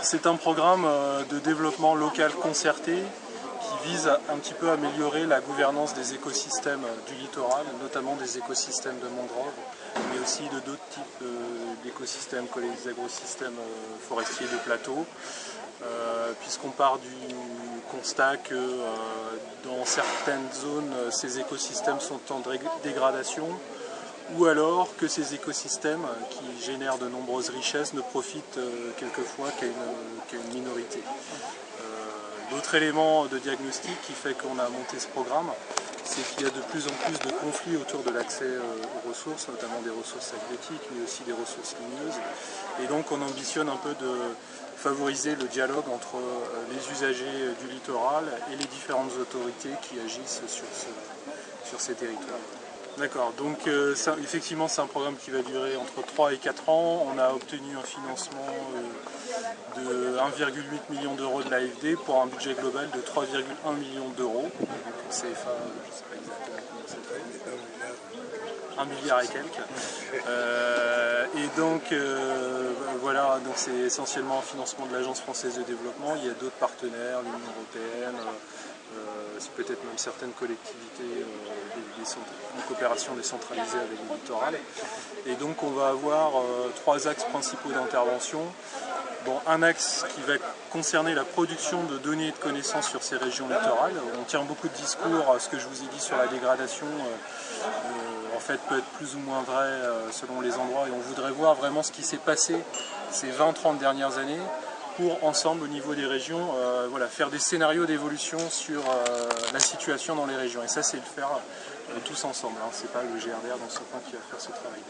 C'est un programme de développement local concerté qui vise un petit peu à améliorer la gouvernance des écosystèmes du littoral, notamment des écosystèmes de mangroves, mais aussi de d'autres types d'écosystèmes comme les agrosystèmes forestiers de plateaux, puisqu'on part du constat que dans certaines zones, ces écosystèmes sont en dégradation, ou alors que ces écosystèmes qui génèrent de nombreuses richesses ne profitent quelquefois qu'à une minorité. L'autre élément de diagnostic qui fait qu'on a monté ce programme, c'est qu'il y a de plus en plus de conflits autour de l'accès aux ressources, notamment des ressources halieutiques, mais aussi des ressources ligneuses. Et donc on ambitionne un peu de favoriser le dialogue entre les usagers du littoral et les différentes autorités qui agissent sur ces territoires. D'accord, donc effectivement c'est un programme qui va durer entre 3 et 4 ans. On a obtenu un financement de 1,8 million d'euros de l'AFD pour un budget global de 3,1 millions d'euros. Donc CFA, je ne sais pas exactement comment ça fait. 1 milliard et quelques. Et donc voilà, donc c'est essentiellement un financement de l'Agence française de développement. Il y a d'autres partenaires, l'Union européenne, c'est peut-être même certaines collectivités en coopération décentralisée avec le littoral. Et donc on va avoir 3 axes principaux d'intervention. Bon, un axe qui va concerner la production de données et de connaissances sur ces régions littorales. On tient beaucoup de discours, ce que je vous ai dit sur la dégradation, en fait peut être plus ou moins vrai selon les endroits, et on voudrait voir vraiment ce qui s'est passé ces 20-30 dernières années pour ensemble au niveau des régions voilà, faire des scénarios d'évolution sur la situation dans les régions. Et ça c'est le faire tous ensemble, hein. C'est pas le GRDR dans ce point qui va faire ce travail.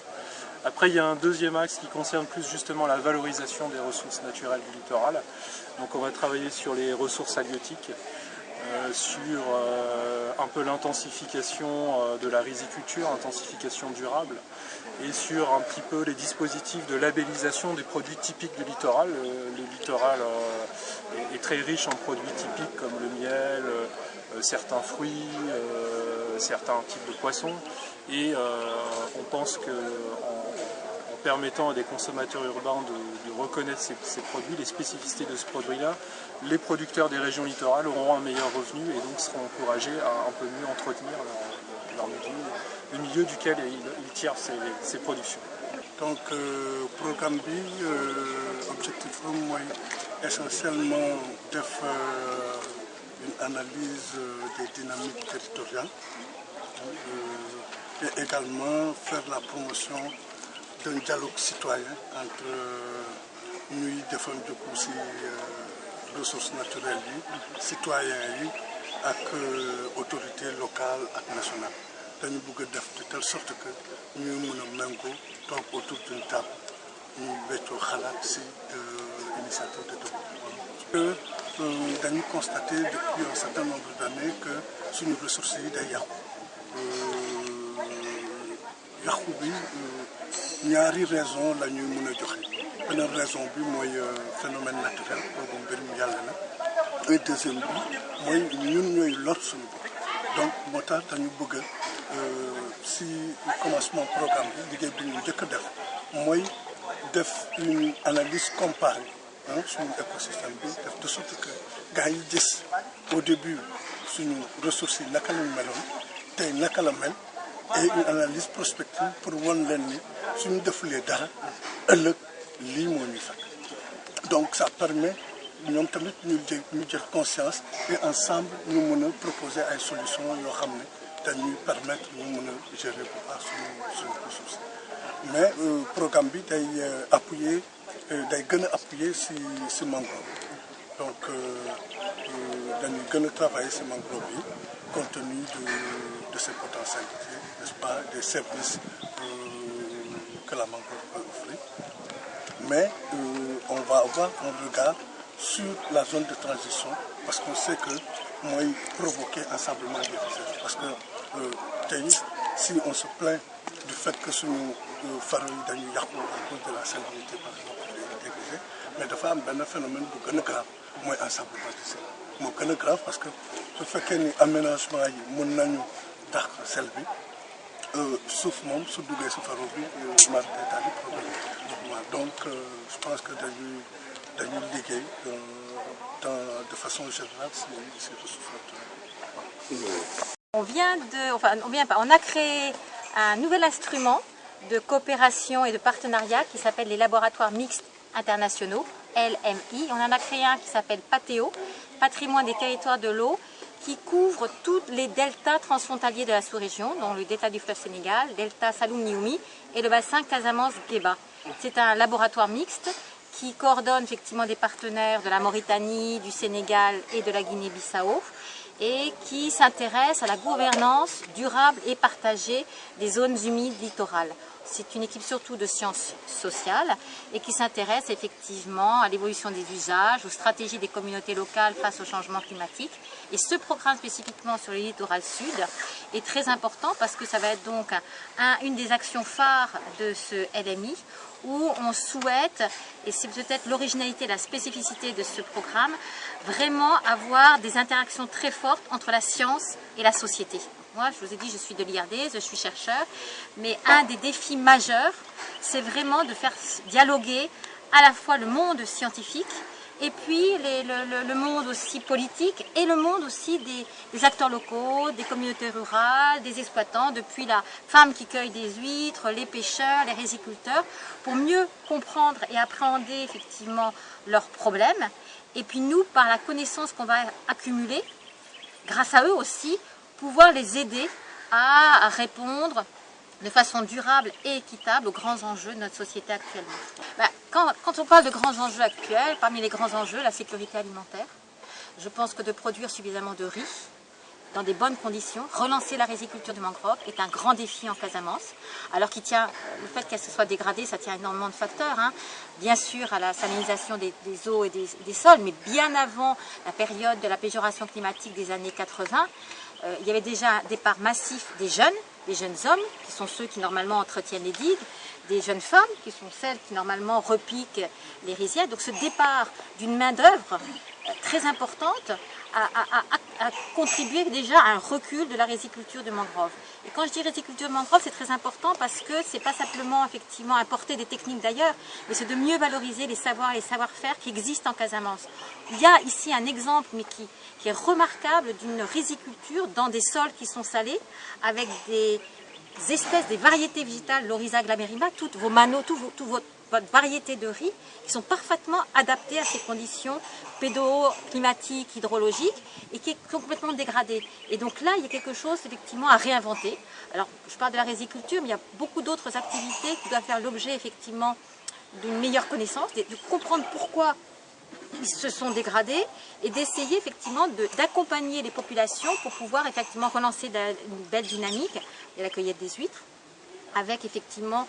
Après, il y a un deuxième axe qui concerne plus justement la valorisation des ressources naturelles du littoral. Donc on va travailler sur les ressources halieutiques, sur un peu l'intensification de la riziculture, intensification durable, et sur un petit peu les dispositifs de labellisation des produits typiques du littoral. Le littoral est très riche en produits typiques comme le miel, certains fruits, certains types de poissons, et on pense que en permettant à des consommateurs urbains de reconnaître ces produits, les spécificités de ce produit-là, les producteurs des régions littorales auront un meilleur revenu et donc seront encouragés à un peu mieux entretenir leur milieu, le milieu duquel ils tirent ces productions. Donc programme bi objectif est essentiellement de faire une analyse des dynamiques territoriales et également faire la promotion d'un dialogue citoyen entre nous défendons aussi ressources naturelles, citoyens et autorités locales et nationales. Nous voulons faire de telle sorte que nous pouvons autour d'une table nous mettons l'initiative de développement. Nous avons constaté depuis un certain nombre d'années que sur nos ressources, il y a ñaari raison la ñuy mën a joxe beneen raison bi mooy phénomène naturel boobu mbirum yàlla la et deuxième bi mooy ñun ñooy lor suñu bopp donc moo tax dañu bëgg si commencement programme bi liggéey bi ñu njëkk a def mooy def une analyse comparée suñu écosystème bi def de sorte que gars yi gis au début suñu ressources yi naka lañ meloon tey naka la mel et une analyse prospective pour wan leen ni suñu defulee dara ëllëg lii moo ñuy fekk donc ça permet ñoom tamit ñu jël conscience et ensemble ñu mën a proposer ay solutions yoo xam ne dañuy permettre ñu mën a gérer bu baax suñu ressources mais programme bi day appuyer day gën a appuyer si mangrove donc dañuy gën a travailler si mangrove yi compte tenu de ses potentialités, n'est-ce pas, des services que la mangrove peut offrir. Mais on va avoir un regard sur la zone de transition parce qu'on sait que moi, provoquer un ensablement difficile. Parce que si on se plaint du fait que sur nos faroïs dañuy yàqu à cause de la salinité par exemple, mais dafa am benn phénomène bu gën a grave mooy ensablement de sel moo gën a grave parce que su fekkee ni aménagement yi mën nañu dàq sel bi suuf moom su duggee si faro bi mar détaillé problème donc je pense que dañuy dañuy liggéey de façon générale ces ressources naturelles. On a créé un nouvel instrument de coopération et de partenariat qui s'appelle les laboratoires mixtes internationaux, LMI. On en a créé un qui s'appelle PATEO, Patrimoine des territoires de l'eau, qui couvre tous les deltas transfrontaliers de la sous-région, dont le delta du fleuve Sénégal, delta Saloum-Nioumi et le bassin Casamance-Guéba. C'est un laboratoire mixte qui coordonne effectivement des partenaires de la Mauritanie, du Sénégal et de la Guinée-Bissau, et qui s'intéresse à la gouvernance durable et partagée des zones humides littorales. C'est une équipe surtout de sciences sociales et qui s'intéresse effectivement à l'évolution des usages, aux stratégies des communautés locales face au changement climatique. Et ce programme spécifiquement sur le littoral sud est très important parce que ça va être donc une des actions phares de ce LMI où on souhaite, et c'est peut-être l'originalité, la spécificité de ce programme, vraiment avoir des interactions très fortes entre la science et la société. Moi, je vous ai dit, je suis de l'IRD, je suis chercheur, mais un des défis majeurs, c'est vraiment de faire dialoguer à la fois le monde scientifique et puis le monde aussi politique et le monde aussi des acteurs locaux, des communautés rurales, des exploitants, depuis la femme qui cueille des huîtres, les pêcheurs, les riziculteurs, pour mieux comprendre et appréhender effectivement leurs problèmes. Et puis nous, par la connaissance qu'on va accumuler, grâce à eux aussi, pouvoir les aider à répondre de façon durable et équitable aux grands enjeux de notre société actuellement. Quand on parle de grands enjeux actuels, parmi les grands enjeux, la sécurité alimentaire, je pense que de produire suffisamment de riz dans des bonnes conditions, relancer la riziculture de mangrove est un grand défi en Casamance, alors qu'il tient, le fait qu'elle se soit dégradée, ça tient énormément de facteurs, hein. Bien sûr à la salinisation des eaux et des sols, mais bien avant la période de la péjoration climatique des années 80, il y avait déjà un départ massif des jeunes hommes, qui sont ceux qui normalement entretiennent les digues, des jeunes femmes, qui sont celles qui normalement repiquent les rizières. Donc ce départ d'une main-d'œuvre très importante a contribué déjà à un recul de la riziculture de mangrove. Et quand je dis riziculture de mangrove, c'est très important parce que c'est pas simplement effectivement importer des techniques d'ailleurs, mais c'est de mieux valoriser les savoirs et les savoir-faire qui existent en Casamance. Il y a ici un exemple, mais qui est remarquable, d'une riziculture dans des sols qui sont salés, avec des espèces, des variétés végétales, l'Oryza glamerrima, toutes vos manneaux, votre variété de riz, qui sont parfaitement adaptées à ces conditions pédoclimatiques, hydrologiques, et qui est complètement dégradée. Et donc là, il y a quelque chose effectivement à réinventer. Alors, je parle de la riziculture, mais il y a beaucoup d'autres activités qui doivent faire l'objet effectivement d'une meilleure connaissance, de comprendre pourquoi ils se sont dégradés et d'essayer effectivement d'accompagner les populations pour pouvoir effectivement relancer une belle dynamique de la cueillette des huîtres, avec effectivement,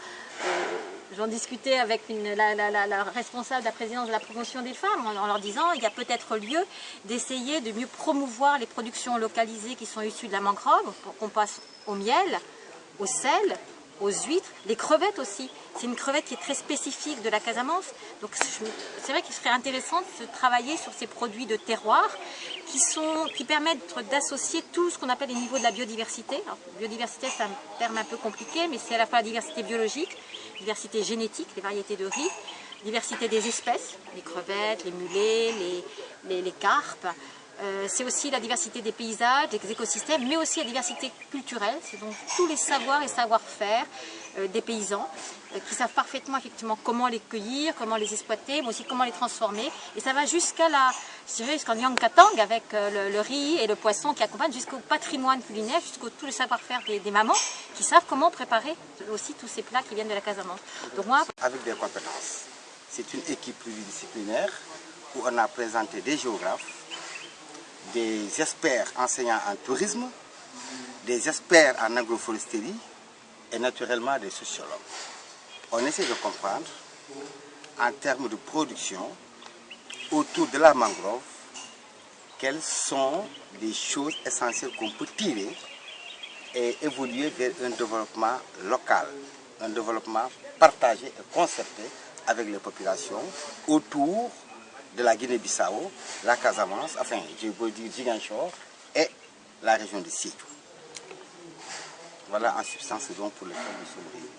j'en discutais avec la responsable de la présidence de la promotion des femmes en leur disant il y a peut-être lieu d'essayer de mieux promouvoir les productions localisées qui sont issues de la mangrove pour qu'on passe au miel, au sel, aux huîtres, les crevettes aussi. C'est une crevette qui est très spécifique de la Casamance. Donc c'est vrai qu'il serait intéressant de travailler sur ces produits de terroir qui permettent d'associer tout ce qu'on appelle les niveaux de la biodiversité. Alors, biodiversité, c'est un terme un peu compliqué, mais c'est à la fois la diversité biologique, diversité génétique, les variétés de riz, diversité des espèces, les crevettes, les mulets, les carpes. C'est aussi la diversité des paysages, des écosystèmes, mais aussi la diversité culturelle. C'est donc tous les savoirs et savoir-faire des paysans qui savent parfaitement effectivement comment les cueillir, comment les exploiter, mais aussi comment les transformer. Et ça va jusqu'à jusqu'en Nyankatang avec le riz et le poisson qui accompagnent, jusqu'au patrimoine culinaire, jusqu'au tout le savoir-faire des mamans qui savent comment préparer aussi tous ces plats qui viennent de la Casamance. Donc moi, avec des compétences. C'est une équipe pluridisciplinaire où on a présenté des géographes, des experts enseignants en tourisme, des experts en agroforesterie et naturellement des sociologues. On essaie de comprendre en termes de production autour de la mangrove quelles sont les choses essentielles qu'on peut tirer et évoluer vers un développement local, un développement partagé et concerté avec les populations autour de la Guinée-Bissau, la Casamance, enfin je veux dire Ziguinchor et la région de Sédhiou. Voilà en substance donc pour le cas de Sédhiou.